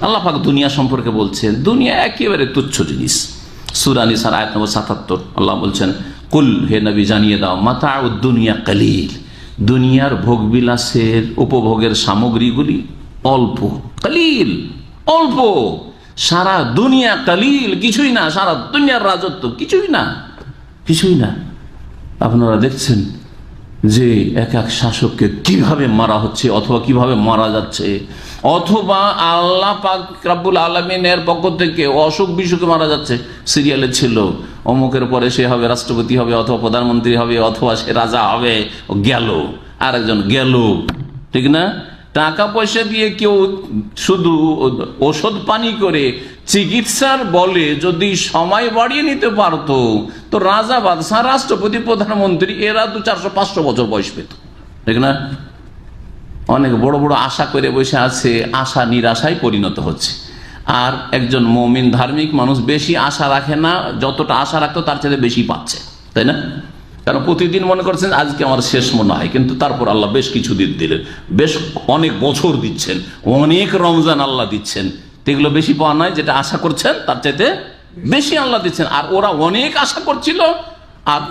আল্লাহ পাক দুনিয়া সম্পর্কে বলছেন দুনিয়া একেবারে তুচ্ছ জিনিস। সূরা নিসার আয়াত নম্বর ৭৭ আল্লাহ বলছেন, কুল, হে নবী জানিয়ে দাও, মাতাউদ দুনিয়া কালিল, দুনিয়ার ভোগবিলাসের উপভোগের সামগ্রীগুলি অল্প, কালিল অল্প, সারা দুনিয়া কালিল কিছুই না, সারা দুনিয়ার রাজত্ব কিছুই না, কিছুই না। আপনারা দেখছেন যে এক এক শাসককে কিভাবে মারা হচ্ছে অথবা কিভাবে মারা যাচ্ছে, অথবা আল্লাহ পাক রব্বুল আলামিনের পক্ষ থেকে অসুখ বিসুখে মারা যাচ্ছে। সিরিয়ালে ছিল অমুকের পরে সে হবে রাষ্ট্রপতি হবে অথবা প্রধানমন্ত্রী হবে অথবা সে রাজা হবে, গেল আরেকজন গেল, ঠিক না? টাকা পয়সা দিয়ে কেউ শুধু ওষুধ পানি করে চিকিৎসার বলে যদি সময় বাড়িয়ে নিতে পারতো তো রাজা বাদশাহ রাষ্ট্রপতি প্রধানমন্ত্রী এরা 200-400-500 বছর বয়স পেত, ঠিক না? অনেক বড় বড় আশা করে বসে আছে, আশা নিরাশায় পরিণত হচ্ছে। আর একজন মুমিন ধার্মিক মানুষ বেশি আশা রাখে না, যতটা আশা রাখতো তার চেয়ে বেশি পাচ্ছে, তাই না? কারণ প্রতিদিন মনে করছেন আজকে আমার শেষ মনে হয়, কিন্তু তারপর আল্লাহ বেশ কিছু দিন দিলেন, বেশ অনেক বছর দিচ্ছেন, অনেক রমজান আল্লাহ দিচ্ছেন। এগুলো বেশি পাওয়া নয়, যেটা আশা করছেন তার চাইতে বেশি আল্লাহ দিচ্ছেন। আর ওরা অনেক আশা করছিল, আর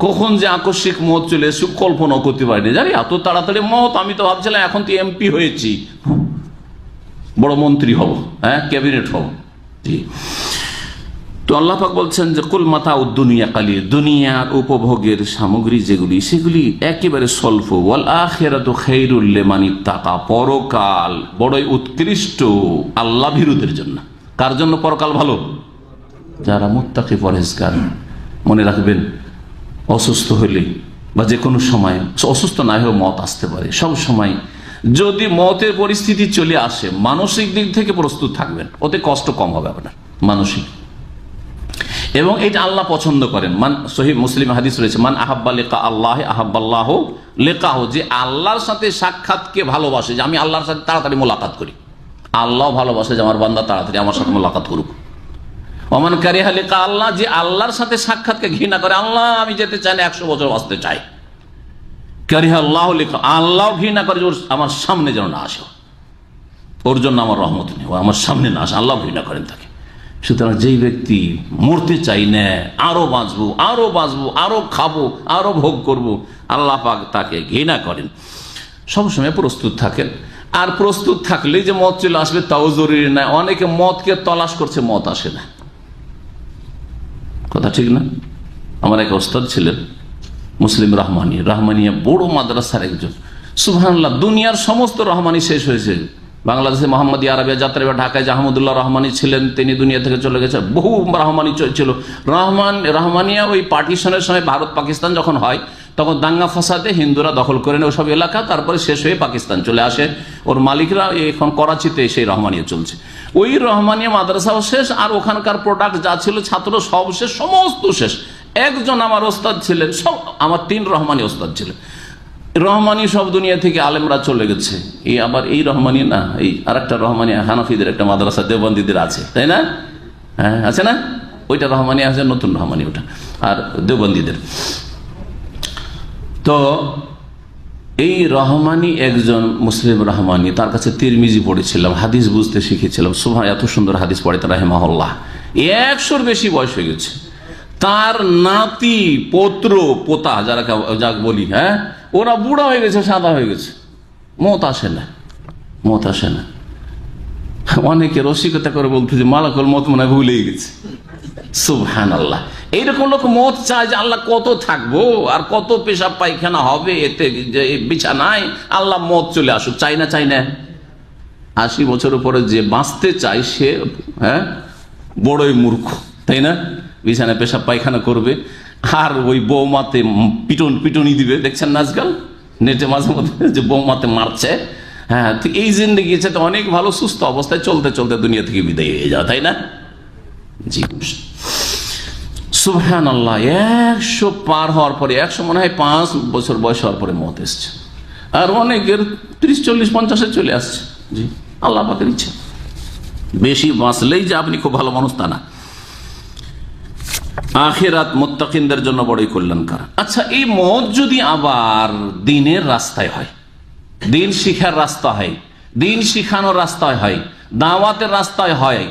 কখন যে আকস্মিক মত চলে এসে কল্পনা করতে পারিনি। জানি এত তাড়াতাড়ি মত, আমি তো ভাবছিলাম এখন তো এমপি হয়েছি, বড় মন্ত্রী হব, হ্যাঁ ক্যাবিনেট হব। জি, তো আল্লাহ পাক বলছেন যে কুল মাতাউদ দুনিয়া কালিল, দুনিয়ার উপভোগের সামগ্রী যেগুলি সেগুলি একেবারে স্বল্প, ওয়াল আখিরাতু খায়রুল লিমান ইত্তাকা, পরকাল বড়ই উৎকৃষ্ট আল্লাহ ভীরুদের জন্য। কার জন্য পরকাল ভালো? যারা মুত্তাকি পরহেজগার। মনে রাখবেন, অসুস্থ হলে বা যে কোনো সময়, অসুস্থ না হয়েও মত আসতে পারে, সব সময় যদি মতের পরিস্থিতি চলে আসে মানসিক দিক থেকে প্রস্তুত থাকবেন, ওতে কষ্ট কম হবে আপনার মানসিক। এবং এটা আল্লাহ পছন্দ করেন। মান সহিহ মুসলিম হাদিস রয়েছে, মান আহাব্বা লিকা আল্লাহ আহাব্বাল্লাহু লিকাহু, যে আল্লাহর সাথে সাক্ষাৎকে ভালোবাসে, যে আমি আল্লাহর সাথে তাড়াতাড়ি মোলাকাত করি, আল্লাহ ভালোবাসে যে আমার বান্দা তাড়াতাড়ি আমার সাথে মোলাকাত করুক। ওমান কারিহা লিকা আল্লাহ, যে আল্লাহর সাথে সাক্ষাৎকে ঘৃণা করে, আল্লাহ আমি যেতে চাই না, 100 বছর বাঁচতে চাই। কারিহা আল্লাহ লিকা, আল্লাহ ঘৃণা করে যে আমার সামনে যেন না আসে, ওর জন্য আমার রহমত নেই, ও আমার সামনে না আসে, আল্লাহ ঘৃণা করেন তাকে। সুতরাং যেই ব্যক্তি মরতে চাই না, আরো বাঁচবো আরো বাঁচবো আরো খাবো আরো ভোগ করব, আল্লাহ পাক তাকে ঘৃণা করেন। সবসময় প্রস্তুত থাকেন। আর প্রস্তুত থাকলেই যে মত চলে আসবে তাও জরুরি না। অনেকে মতকে তলাশ করছে, মত আসে না, কথা ঠিক না? আমার এক ওস্তাদ ছিলেন মুসলিম রহমানিয়া বড় মাদ্রাসার একজন, সুবহানাল্লাহ, দুনিয়ার সমস্ত রহমানি শেষ হয়েছে। বাংলাদেশে মোহাম্মদী আরবিয়া যাত্রা, ঢাকায় জাহামুদুল্লাহ রহমানি ছিলেন, তিনি দুনিয়া থেকে চলে গেছে। বহু রহমানি ছিল। রহমানিয়া ওই পার্টিশনের সময় ভারত পাকিস্তান যখন হয় তখন দাঙ্গা ফাসাদে হিন্দুরা দখল করে নেয় ওসব এলাকা, তারপরে শেষ হয়ে পাকিস্তান চলে আসে। ওর মালিকরা এখন করাচিতে সেই রহমানিয়া চলছে। ওই রহমানিয়া মাদ্রাসাও শেষ, আর ওখানকার প্রোডাক্ট যা ছিল ছাত্র সব শেষ, সমস্ত শেষ। একজন আমার ওস্তাদ ছিলেন, সব আমার 3 রহমানি ওস্তাদ ছিলেন। রহমানি সব দুনিয়া থেকে আলেমরা চলে গেছে। এই আবার এই রহমানি না, এই আরেকটা রহমানি হানাফিদের একটা মাদ্রাসা দেওবন্দীদের আছে, তাই না? হ্যাঁ আছে না? ওইটা রহমানি আছে, নতুন রহমানি ওটা, আর দেওবন্দীদের। তো এই রহমানি একজন মুসলিম রহমানি, তার কাছে তিরমিজি পড়েছিলাম, হাদিস বুঝতে শিখেছিলাম। সুবহান, এত সুন্দর হাদিস পড়ে তার রাহিমাহুল্লাহ। 100-র বেশি বয়স হয়ে গেছে। তার নাতি পৌত্র পোতা যাক বলি, হ্যাঁ, ওরা বুড়া হয়ে গেছে, সাদা হয়ে গেছে, মত আসে না, মত আসে না। অনেকে রসিকতা করে বলতে যে মালাকুল মত মনে হয় ভুলেই গেছে। সুবহানাল্লাহ, এইরকম লোক মত চায় যে আল্লাহ কত থাকবো আর কত পেশাব পায়খানা হবে এতে বিছানায়, আল্লাহ মত চলে আসুক। চাই না, চাই না। 80 বছরের পরে যে বাঁচতে চায় সে হ্যাঁ বড়ই মূর্খ, তাই না? বিছানায় পেশাব পায়খানা করবে, আর ওই বৌমাতে পিটনি দিবে। দেখছেন না আজকাল নেটে মাঝে মধ্যে যে বৌমাতে মারছে। হ্যাঁ, তো এই জিন্দেগি তো অনেক ভালো সুস্থ অবস্থায় চলতে চলতে দুনিয়া থেকে বিদায় হয়ে যাওয়া, তাই না? জি, সুবহানাল্লাহ। 100 পার হওয়ার পরে, 100 মনে হয় 5 বছর বয়স হওয়ার পরে মত এসছে। আর অনেকের 30, 40, 50-এ চলে আসছে। জি, আল্লাহ পাকের ইচ্ছা। বেশি বাঁচলেই যে আপনি খুব ভালো মানুষ তা না। আখিরাত মুত্তাকিনদের জন্য বড়ই কল্যাণকর। আচ্ছা, এই মত যদি আবার দিনের রাস্তায় হয়, দিন শিখার রাস্তা হয়, দিন শিখানোর রাস্তায় হয়, দাওয়াতের রাস্তায় হয়,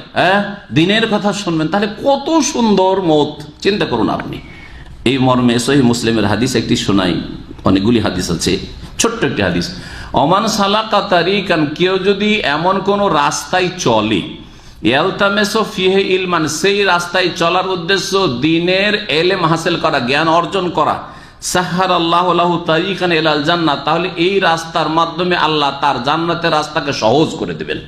দিনের কথা শুনবেন, তাহলে কত সুন্দর মত। চিন্তা করুন আপনি। এই মর্মে সহিহ মুসলিমের হাদিস একটি শোনাই, অনেকগুলি হাদিস আছে, ছোট্ট একটি হাদিস। ওমান সালাকা তারিকান, কেউ যদি এমন কোন রাস্তায় চলে, ইয়ালতামিসু ফিহি ইলমান, সেই রাস্তায় চলার উদ্দেশ্য দ্বীনের ইলম হাসিল করা, জ্ঞান অর্জন করা, সাহহারাল্লাহু লাহু তারিকান ইলাল জান্নাহ, তাহলে এই রাস্তার মাধ্যমে আল্লাহ তার জান্নাতের রাস্তাকে সহজ করে দেবেন।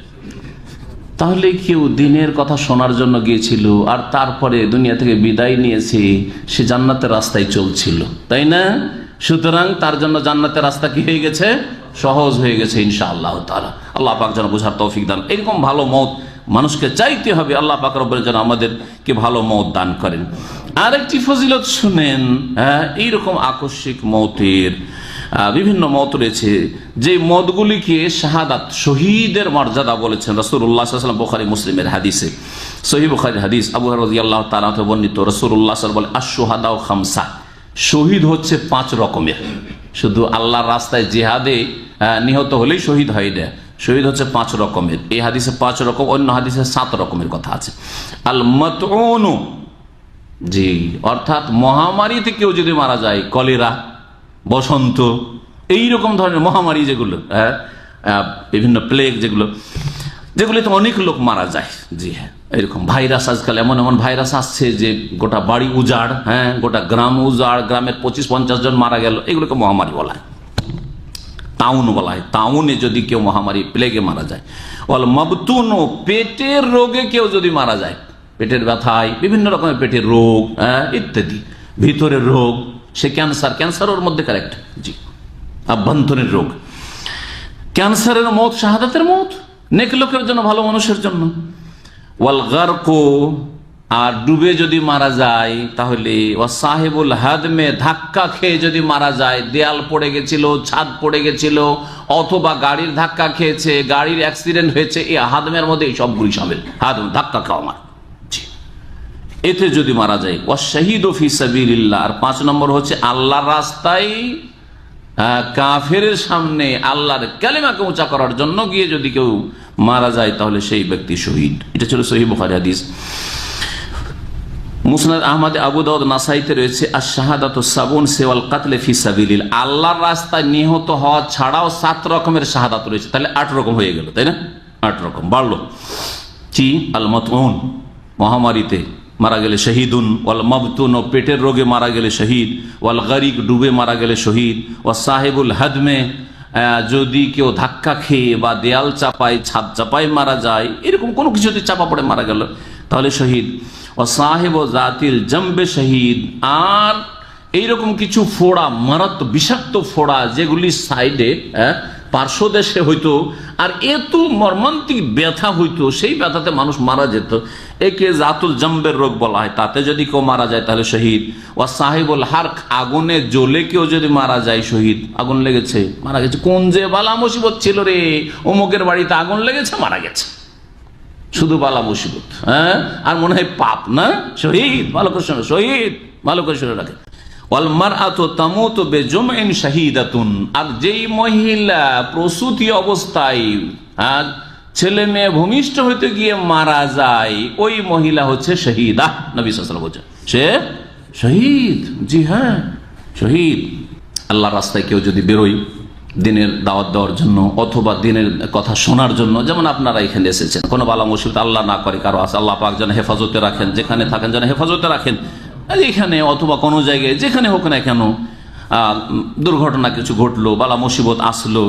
তাহলে কেউ দ্বীনের কথা শোনার জন্য গিয়েছিল আর তারপরে দুনিয়া থেকে বিদায় নিয়েছে, সে জান্নাতের রাস্তায় চলছিল, তাই না? সুতরাং তার জন্য জান্নাতের রাস্তা কি হয়ে গেছে? সহজ হয়ে গেছে ইনশাআল্লাহ তাআলা। আল্লাহ পাক যেন বোঝার তৌফিক দান। এরকম ভালো মত মানুষকে চাইতে হবে, আল্লাহ পাক রব্বুল যেন আমাদেরকে ভালো মত দান করেন। আরেকটি ফজিলত শুনেন, এইরকম আকস্মিক মতের বিভিন্ন মত রয়েছে, যে মতগুলিকে শাহাদাত, শহীদের মর্যাদা বলেছেন রাসূলুল্লাহ সাল্লাল্লাহু আলাইহি ওয়াসাল্লাম। বুখারী মুসলিমের হাদিসে, সহিহ বুখারীর হাদিস, আবু হুরায়রা রাদিয়াল্লাহু তাআলা থেকে বর্ণিত, রাসূলুল্লাহ সাল্লাল্লাহু আলাইহি ওয়াসাল্লাম বলে, আশ-শুহাদাউ খামসা, শহীদ হচ্ছে 5 রকমের। শুধু আল্লাহর রাস্তায় জিহাদে নিহত হলেই শহীদ হয় না, শহীদ হচ্ছে 5 রকমের। এই হাদিসে 5 রকম, অন্য হাদিসে 7 রকমের কথা আছে। আল মাতউনু, জি, অর্থাৎ মহামারীতে কেউ যদি মারা যায়, কলেরা, বসন্ত, এইরকম ধরনের মহামারী যেগুলো, বিভিন্ন প্লেগ যেগুলোতে অনেক লোক মারা যায়, জি হ্যাঁ, এরকম ভাইরাস, আজকাল এমন এমন ভাইরাস আসছে যে গোটা বাড়ি উজাড়, গোটা গ্রাম উজাড়, গ্রামের 25-50 জন মারা গেল, এগুলোকে মহামারী বলা হয়, তাউন বলা হয়। তাউনে যদি কেউ মহামারী প্লেগে মারা যায়। ওয়াল মাবতুনু, পেটের রোগে কেউ যদি মারা যায়, পেটের ব্যথায়, বিভিন্ন রকমের পেটের রোগ ইত্যাদি, ভিতরের রোগ, সে ক্যান্সার ওর মধ্যে কারেক্ট, জি, আভ্যন্তরীণ রোগ, ক্যান্সারের মত শাহাদাতের মত, নেক লোকের জন্য, ভালো মানুষের জন্য। ওয়াল গারকু, আর ডুবে যদি মারা যায় তাহলে, ওয়া সাহেবুল হাদমে, ধাক্কা খেয়ে যদি মারা যায়, দেয়াল পড়ে গেছিল, ছাদ পড়ে গেছিল, অথবা গাড়ির ধাক্কা খেয়েছে, গাড়ির অ্যাক্সিডেন্ট হয়েছে, এই হাদমের মধ্যে এই সবগুলি শামিল, হাদম, ধাক্কা খাওয়া মার, এতে যদি মারা যায়। ওয়া শাহীদু ফি সাবিলিল্লাহ, আর 5 নম্বর হচ্ছে আল্লাহর রাস্তায় কাফেরের সামনে আল্লাহর কালিমাকে উঁচা করার জন্য গিয়ে যদি কেউ মারা যায়, তাহলে সেই ব্যক্তি শহীদ। এটা ছিল সহিহ বুখারী হাদিস। মুসনাদ আহমদ, আবু দাউদ, নাসাইতে রয়েছে, আশ-শাহাদাতু সাবুন সিওয়াল কাতলে ফি সাবিলিল্লাহ, আল্লাহর রাস্তায় নিহত হওয়া ছাড়াও 7 রকমের শাহাদাত রয়েছে, তাহলে 8 রকম হয়ে গেল, তাই না? 8 রকম বাড়লো। কি? আল মাতউন, মহামারীতে মারা গেলে শহীদুন, ওয়াল মাবতুন, পেটের রোগে মারা গেলে শহীদ, ওয়াল গারিক, ডুবে মারা গেলে শহীদ, ওয়া সাহেবুল হাদমে, যদি কেউ ধাক্কা খেয়ে বা দেয়াল চাপায়, ছাদ চাপায় মারা যায়, এরকম কোনো কিছু যদি চাপা পড়ে মারা গেল, তাহলে শহীদ। ও সাহেব জাতিল জম্বে শহীদ, আর এইরকম কিছু ফোড়া, মারাত্মক বিষাক্ত ফোড়া যেগুলি সাইডে, পার্শ্বদেশে হইতো, আর এত মর্মান্তিক ব্যথা হইতো, সেই ব্যথাতে মানুষ মারা যেত, একে জাতুল জম্বের রোগ বলা হয়। তাতে যদি কেউ মারা যায় তাহলে শহীদ। ও সাহেবুল হার্ক, আগুনে জ্বলে কেউ যদি মারা যায়, শহীদ। আগুন লেগেছে, মারা গেছে, কোন যে বালা মুসিবত ছিল রে, অমুকের বাড়িতে আগুন লেগেছে, মারা গেছে, শুধু বালা মুসিবত, আর মনে হয় পাপ না, শহীদ। ভালো করে শোনো, শহীদ, ভালো করে শুনে রাখে। ওয়াল মারআতু তামুতু বিজুমইন শাহীদাতুন, আর যেই মহিলা প্রসূতি অবস্থায় ছেলে মেয়ে ভূমিষ্ঠ হইতে গিয়ে মারা যায়, ওই মহিলা হচ্ছে শহীদা। নবী সাল্লাল্লাহু আলাইহি ওয়াসাল্লাম বলেছেন সে শহীদ, জি হ্যাঁ, শহীদ। আল্লাহর রাস্তায় কেউ যদি বেরোয় দিনের দাওয়াত দেওয়ার জন্য, অথবা দিনের কথা শোনার জন্য, যেমন আপনারা এখানে এসেছেন, কোনো বালা মুসিবত আল্লাহ না করে কারো আছে, আল্লাহ পাক যেন হেফাজতে রাখেন, যেখানে থাকেন যেন হেফাজতে রাখেন, এখানে অথবা কোনো জায়গায় যেখানে হোক না কেন, দুর্ঘটনা কিছু ঘটলো, বালা মুসিবত আসলো,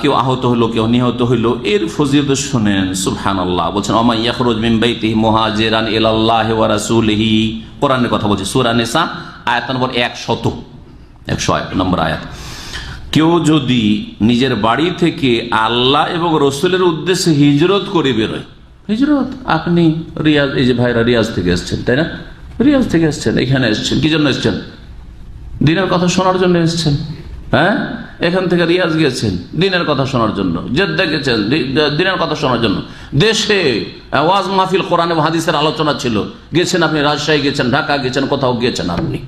কেউ আহত হইলো, কেউ নিহত হইলো, এর ফজিলত শুনেন, সুবহানাল্লাহ। বলছেন ওমা ইয়াখরুজ মিন বাইতিহি মুহাজিরান ইলাল্লাহি ওয়া রাসূলিহি, কোরআনের কথা বলছে, সূরা নিসা আয়াত নম্বর 100 নম্বর আয়াত। কেউ যদি নিজের বাড়ি থেকে আল্লাহ এবং রসুলের উদ্দেশ্যে হিজরত করে বেরোয়, হিজরত, আপনি রিয়াজ, এই যে ভাইরা রিয়াজ থেকে এসছেন, তাই না? রিয়াজ থেকে এসছেন, এখানে এসছেন, কি জন্য এসছেন? দিনের কথা শোনার জন্য এসছেন, এখান থেকে রিয়াজ গিয়েছেন দিনের কথা শোনার জন্য, জেদ্দা গেছেন দিনের কথা শোনার জন্য, দেশে ওয়াজ মাহফিল, কোরআন এবং হাদিসের আলোচনা ছিল, গেছেন আপনি, রাজশাহী গেছেন, ঢাকা গেছেন, কোথাও গিয়েছেন আপনি,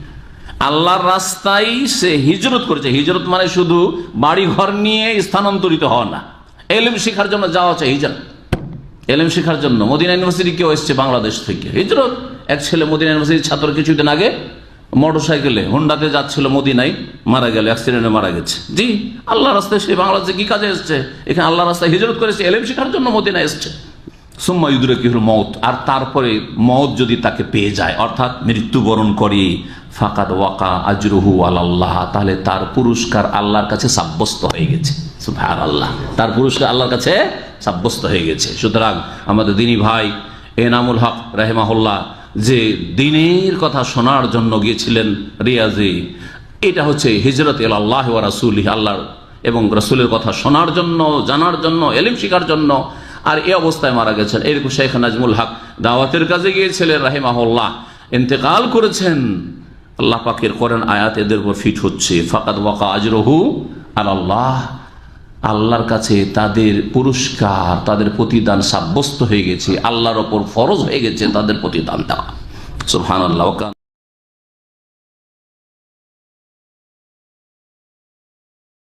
আল্লাহর রাস্তায় সে হিজরত করেছে। হিজরত মানে শুধু বাড়ি ঘর নিয়ে স্থানান্তরিত হওয়া না, ইলম শিখার জন্য যাওয়া হচ্ছে হিজরত। এলেম শেখার জন্য মদিনা ইউনিভার্সিটি কেউ এসছে বাংলাদেশ থেকে হিজরত। এক ছেলে মদিনা ইউনিভার্সিটির ছাত্র কিছুদিন আগে মোটর সাইকেলে হোন্ডাতে যাচ্ছিল, মদিনায় মারা গেল, অ্যাক্সিডেন্টে মারা গেছে। জি, আল্লাহ রাস্তায় সে বাংলাদেশে কি কাজে এসছে? এখানে আল্লাহ রাস্তায় হিজরত করেছে, এলেম শেখার জন্য মদিনা এসছে। সুম্মা ইউদরিকুহুল মউত, আর তারপরে মউত যদি তাকে পেয়ে যায়, অর্থাৎ মৃত্যুবরণ করে, ফাকাদ ওয়াকা আজরুহু আলাল্লাহ, তাহলে তার পুরস্কার আল্লাহর কাছে সাব্যস্ত হয়ে গেছে। সুবহানাল্লাহ, তার পুরস্কার আল্লাহর কাছে সাব্যস্ত হয়ে গেছে। সুতরাং আমাদের দ্বীনি ভাই এনামুল হক রাহিমাহুল্লাহ যে দ্বীনের কথা শোনার জন্য গিয়েছিলেন রিয়াজে, এটা হচ্ছে হিজরত ইলাল্লাহ ওয়া রাসূলিহি, আল্লাহর এবং রাসূলের কথা শোনার জন্য, জানার জন্য, ইলম শেখার জন্য, আর এই অবস্থায় মারা গেছেন। এরকম শেখ নাজমুল হক দাওয়াতের কাজে গিয়েছিলেন রাহিমাহুল্লাহ, ইন্তেকাল করেছেন। আল্লাহ পাকের কোরআন আয়াত এদের উপর ফিট হচ্ছে, ফাকাদ ওয়াকা আজরুহু আলাল্লাহ, আল্লাহর কাছে তাদের পুরস্কার, তাদের প্রতিদান সাব্যস্ত হয়ে গেছে, আল্লাহর ওপর ফরজ হয়ে গেছে তাদের প্রতিদান দেওয়া। সুবহানাল্লাহ।